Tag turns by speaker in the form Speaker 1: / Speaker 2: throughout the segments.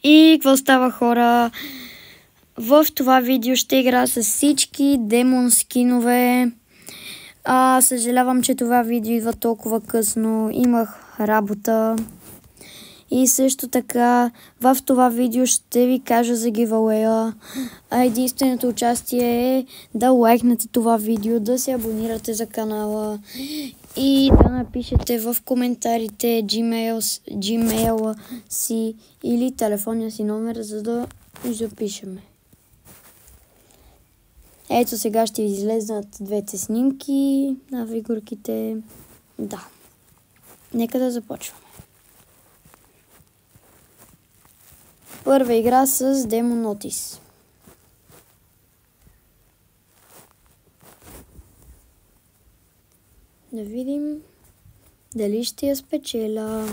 Speaker 1: И какво става, хора? В това видео ще игра с всички демон скинове. Съжалявам, че това видео идва толкова късно. Имах работа. И също така в това видео ще ви кажа за giveaway. Единственото участие е да лайкнете това видео, да се абонирате за канала и да напишете в коментарите Gmail си или телефонния си номер, за да запишеме. Ето сега ще ви излезнат двете снимки на фигурките. Да. Нека да започваме. Първа игра с Demon Notice. Да видим дали ще я спечеля.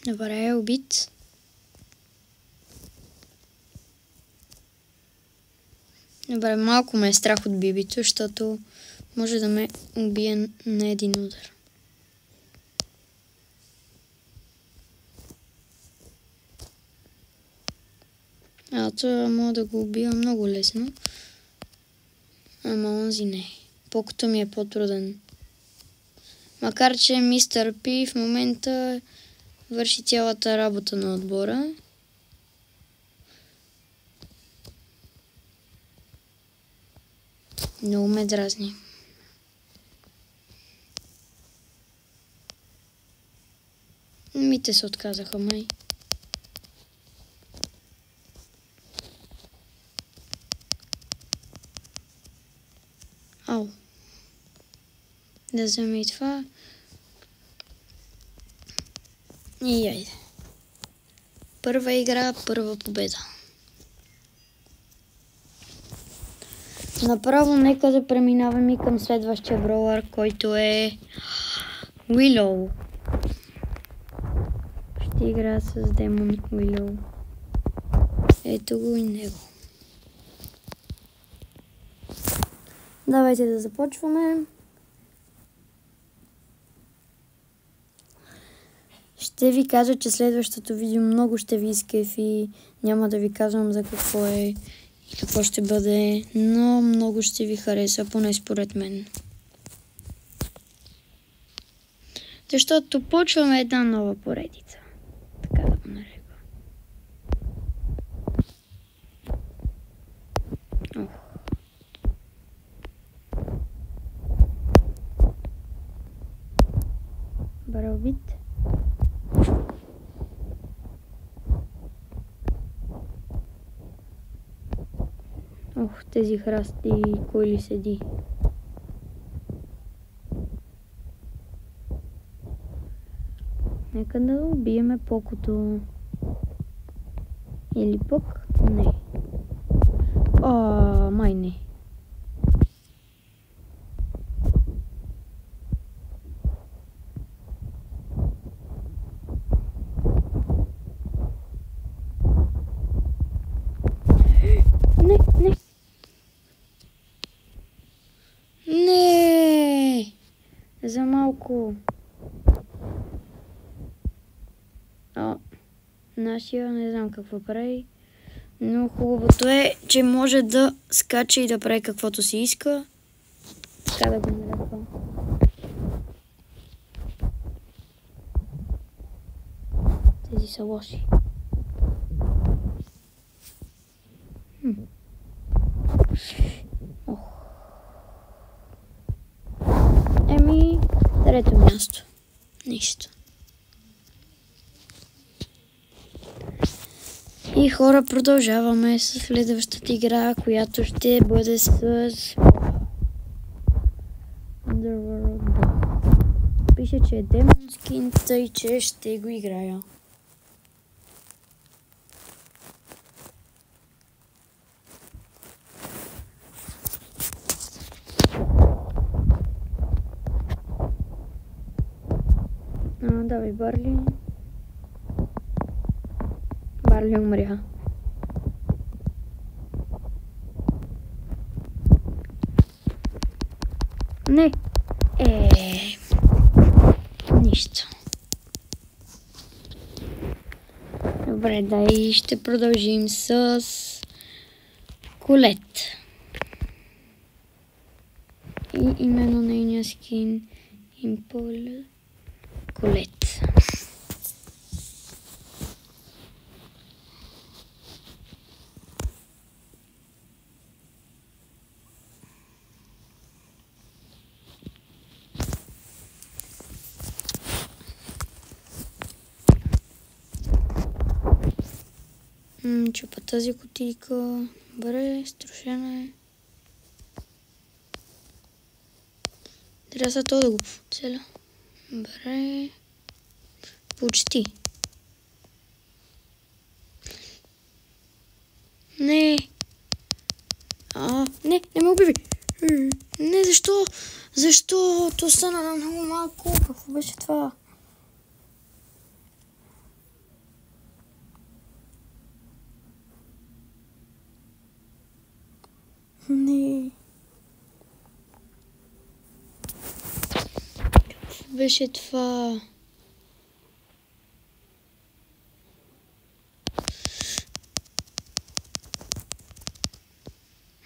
Speaker 1: Добре, убит. Добре, малко ме е страх от бибито, защото може да ме убие на един удар. Това мога да го убия много лесно. Ама онзи не. Покото ми е по-труден. Макар че мистер Пи в момента върши цялата работа на отбора. Много ме дразни. Мите се отказаха, май. Ау. Да вземе и това. И айде. Първа игра, първа победа. Направо нека да преминаваме и към следващия броулър, който е Уилоу. Ще игра с демон Уилоу. Ето го и него. Давайте да започваме. Ще ви кажа, че следващото видео много ще ви изкефи. Няма да ви казвам за какво е и какво ще бъде, но много ще ви хареса, поне според мен. Защото почваме една нова поредица. Така да го нарека. Барабит. Тези храсти, кой ли седи? Нека да убиеме покото. Или пък не. Май не. Не. Не! За малко. Нашия не знам какво прави. Но хубавото е, че може да скача и да прави каквото си иска. Така да го нарека. Тези са лоши. Трето място. Нищо. И хора, продължаваме с следващата игра, която ще бъде с Underworld. Пише, че е демон скин, тъй че ще го играя. Давай, Барли. Барли умря. Не. Нищо. Добре, дай ще продължим с Колет. И именно нейния скин Имполе Колет. Чупа тази кутийка. Добре, струшена е. Трябва са то да го целя. Добре. Почти. Не. Не ме убиви. Не, защо? Защо? То стана на много малко. Какво беше това? Не. Какво беше това?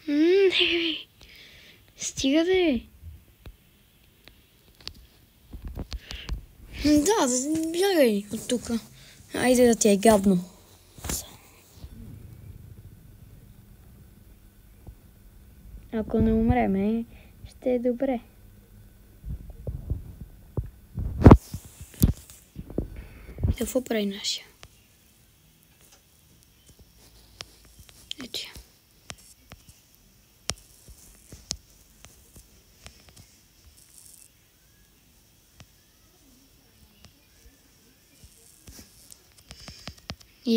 Speaker 1: Не. Стига де. Да, бягай от тука. Айде да ти е гадно. Ако не умреме, ще е добре. Какво прави нашия? Ето я.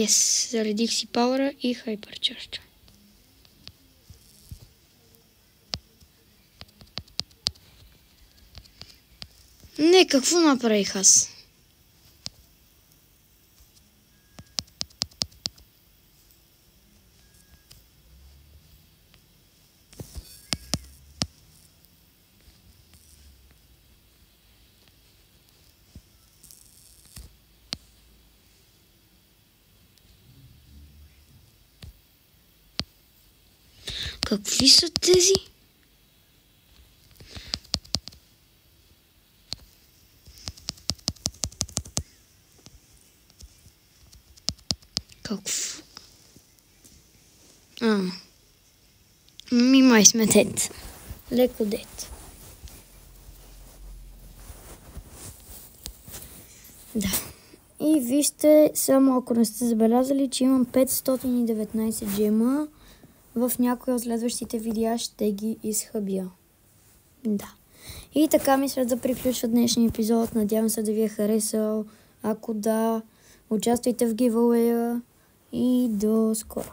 Speaker 1: Yes, заредих си пауъра и хайперчарджа. Не, какво направих аз? Какви са тези? Какво? Май сме дет. Леко дет. Да. И вижте, само ако не сте забелязали, че имам 519 джема. В някои от следващите видеа ще ги изхъбя. Да. И така мисля да приключва днешния епизод. Надявам се да ви е харесал. Ако да, участвайте в giveaway и до скоро.